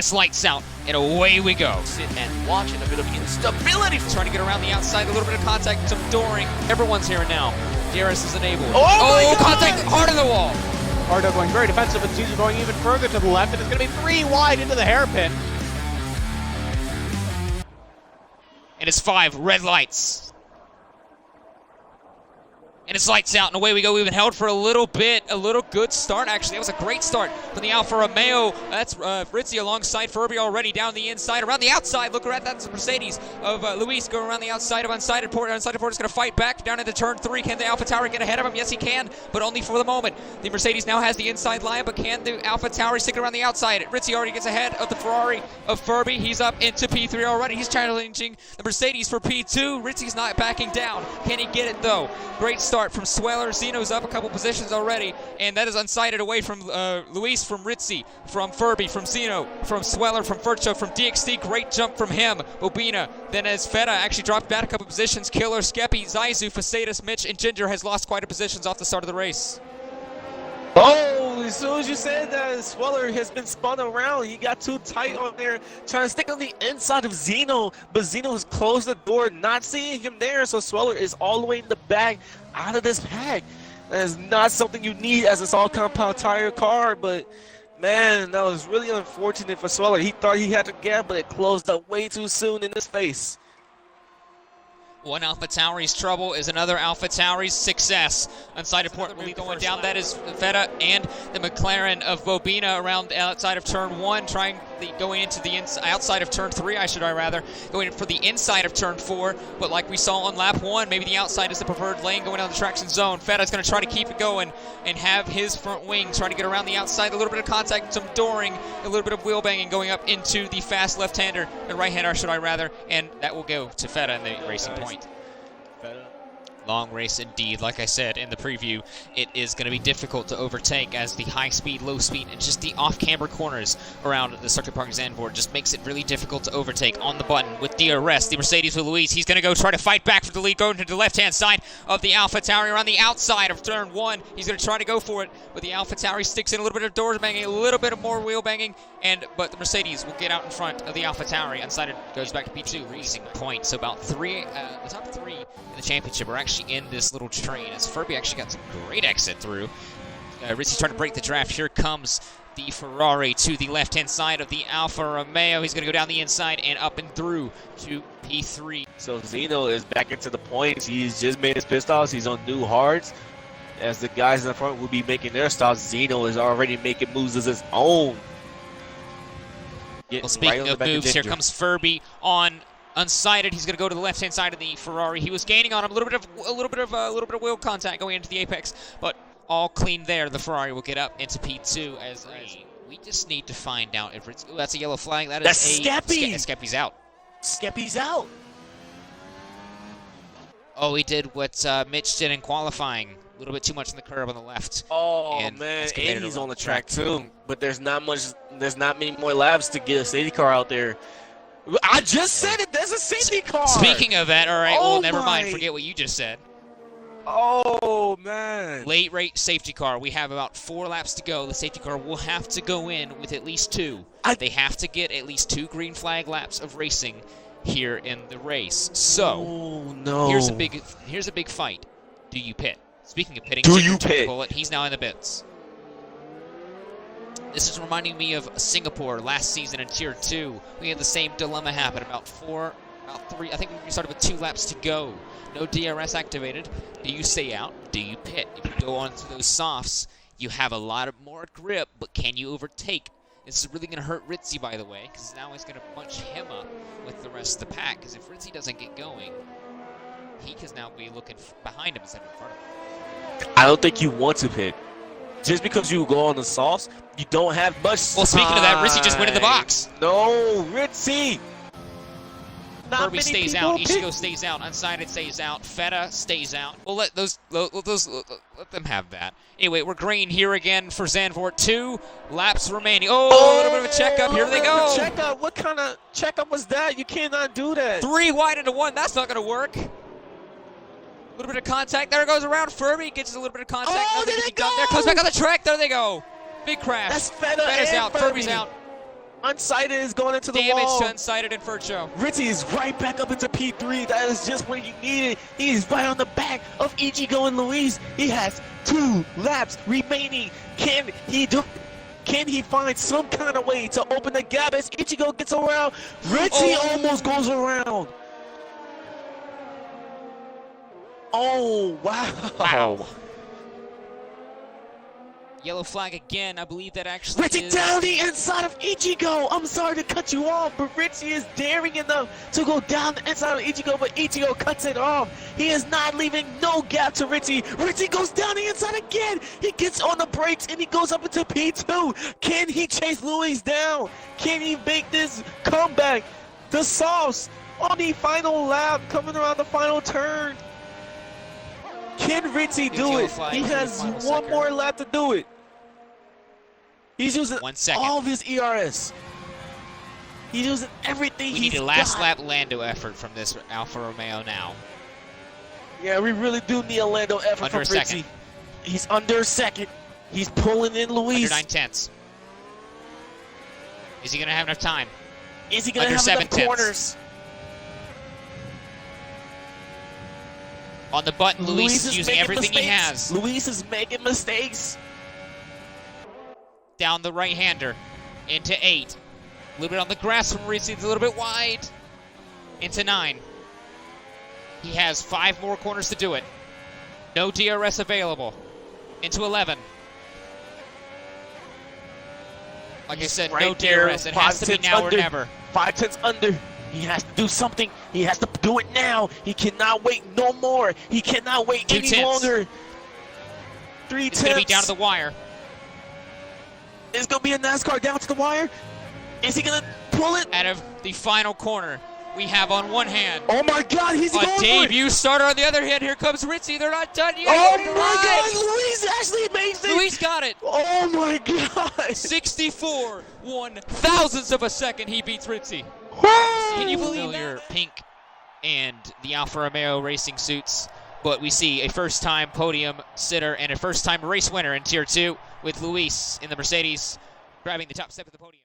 it's lights out, and away we go. Sit and watch, and a bit of instability. Trying to get around the outside, a little bit of contact, some dooring. Everyone's here now. DRS is enabled. Oh, contact hard on the wall. Ardo going very defensive, and Caesar going even further to the left, and it's going to be 3 wide into the hairpin. And it's 5 red lights. And it's lights out, and away we go. We've been held for a little bit. A little good start, actually. That was a great start from the Alfa Romeo. That's Fritzy alongside Furby already down the inside. Around the outside, look at that. That's the Mercedes of Luis going around the outside of Unsighted Port. Unsighted Port is going to fight back down into turn 3. Can the AlphaTauri get ahead of him? Yes, he can, but only for the moment. The Mercedes now has the inside line, but can the AlphaTauri stick around the outside? Ritzy already gets ahead of the Ferrari of Furby. He's up into P3 already. He's challenging the Mercedes for P2. Ritzy's not backing down. Can he get it, though? Great start from Sweller. Zeno's up a couple positions already, and that is unsighted away from Luis, from Ritzy, from Furby, from Zeno, from Sweller, from Furcho, from DXT. Great jump from him. Bobina. Then as Feta actually dropped back a couple positions, Killer, Skeppy, Zaizu, Facetus, Mitch, and Ginger has lost quite a positions off the start of the race. Oh, as soon as you said that, Sweller has been spun around. He got too tight on there, trying to stick on the inside of Zeno, but Zeno has closed the door, not seeing him there, so Sweller is all the way in the back, out of this pack. That is not something you need as a all compound tire car, but man, that was really unfortunate for Sweller. He thought he had the gap, but it closed up way too soon in his face. One AlphaTauri's trouble is another AlphaTauri's success. Unsighted Port will be going down. That is Feta and the McLaren of Bobina around the outside of turn 1, going into the outside of turn 3, going in for the inside of turn 4. But like we saw on lap 1, maybe the outside is the preferred lane going down the traction zone. Feta's going to try to keep it going and have his front wing try to get around the outside. A little bit of contact, some dooring, a little bit of wheel banging going up into the fast left-hander, and right-hander, and that will go to Feta in the racing point. Long race indeed. Like I said in the preview, it is going to be difficult to overtake as the high speed, low speed, and just the off-camber corners around the Circuit Park Zandvoort just makes it really difficult to overtake on the button with DRS. The Mercedes with Luis. He's going to go try to fight back for the lead, going to the left-hand side of the AlphaTauri around the outside of turn 1. He's going to try to go for it, but the AlphaTauri sticks in a little bit of door banging, a little bit of more wheel banging, but the Mercedes will get out in front of the AlphaTauri. Unsighted goes back to P2, racing point. So about the top 3 in the championship are actually in this little train, as Furby actually got some great exit through. Ritzy's trying to break the draft. Here comes the Ferrari to the left-hand side of the Alfa Romeo. He's going to go down the inside and up and through to P3. So Zeno is back into the points. He's just made his pit stops. He's on new hards. As the guys in the front will be making their stops, Zeno is already making moves as his own. Well, speaking of moves, here comes Furby on unsighted. He's going to go to the left-hand side of the Ferrari. He was gaining on him, a little bit of wheel contact going into the apex, but all clean there. The Ferrari will get up into P2 as we just need to find out if it's. Ooh, that's a yellow flag. That's Skeppy. Skeppy's out. Skeppy's out. Oh, he did what Mitch did in qualifying. A little bit too much on the curb on the left. Oh man, and he's on the track too. But there's not many more laps to get a safety car out there. I just said it. There's a safety car. Speaking of that, all right. Well, never mind. Forget what you just said. Oh man. Late rate safety car. We have about 4 laps to go. The safety car will have to go in with at least 2. They have to get at least 2 green flag laps of racing here in the race. So, here's a big fight. Do you pit? Speaking of pitting, do you pit? Bullet, he's now in the pits. This is reminding me of Singapore last season in Tier 2. We had the same dilemma happen about 3. I think we started with 2 laps to go. No DRS activated. Do you stay out? Do you pit? If you go on to those softs, you have a lot of more grip, but can you overtake? This is really going to hurt Ritzy, by the way, because now he's going to bunch him up with the rest of the pack. Because if Ritzy doesn't get going, he can now be looking behind him instead of in front of him. I don't think you want to pit. Just because you go on the softs, you don't have much. Well, speaking of that, Ritzy just went in the box. No, Ritzy. Furby stays out. Ishigo stays out. Unsighted stays out. Feta stays out. We'll let let them have that. Anyway, we're green here again for Zandvoort. 2 laps remaining. Oh, a little bit of a checkup. Here they go. Checkup. What kind of checkup was that? You cannot do that. 3 wide into 1. That's not going to work. A little bit of contact. There it goes around. Furby gets a little bit of contact. Oh, there they go. There comes back on the track. There they go. Big crash. That's Feta. Feta's out. Furby's out. Unsighted is going into the Damage wall. to Unsighted and Furcho. Ritzy is right back up into P3. That is just where you need it. He's right on the back of Ichigo and Luis. He has 2 laps remaining. Can he find some kind of way to open the gap as Ichigo gets around? Ritzy almost goes around. Oh, wow. Yellow flag again. I believe that actually Ritzy is... down the inside of Ichigo. I'm sorry to cut you off, but Ritzy is daring enough to go down the inside of Ichigo, but Ichigo cuts it off. He is not leaving no gap to Ritzy. Ritzy goes down the inside again. He gets on the brakes and he goes up into P2. Can he chase Luis down? Can he make this comeback? The sauce on the final lap, coming around the final turn. Can Ritzy do it? He has one more lap to do it. He's using 1 second. all of his ERS. He's using everything We he's need a last got. lap Lando effort from this Alfa Romeo now. Yeah, we really do need a Lando effort Under from a Ritzy. second. He's under a second. He's pulling in Under Luis. 9/10. Is he going to have enough time? Is he going to Under have enough 7/10. corners? On the button, Luis is using making everything he mistakes. has. Luis is making mistakes. Down the right-hander. Into 8. A little bit on the grass from Ritzy. It's a little bit wide. Into 9. He has 5 more corners to do it. No DRS available. Into 11. Like I said, right no there, DRS. It has to be 5/10 now or under. never. 5/10 under. He has to do something. He has to do it now. He cannot wait no more. He cannot wait 2 any tenths. longer. 3 It's going to be down tenths. to the wire. It's going to be a NASCAR down to the wire. Is he going to pull it? Out of the final corner, we have on one hand Oh my God, he's going a for it. debut starter. On the other hand, here comes Ritzy. They're not done yet. Oh You're my right. God, Luis actually makes it. Luis got it. Oh my God. 64 1/1000ths of a second he beats Ritzy. Can you believe that? Pink and the Alfa Romeo racing suits, but we see a first-time podium sitter and a first-time race winner in Tier 2 with Luis in the Mercedes grabbing the top step of the podium.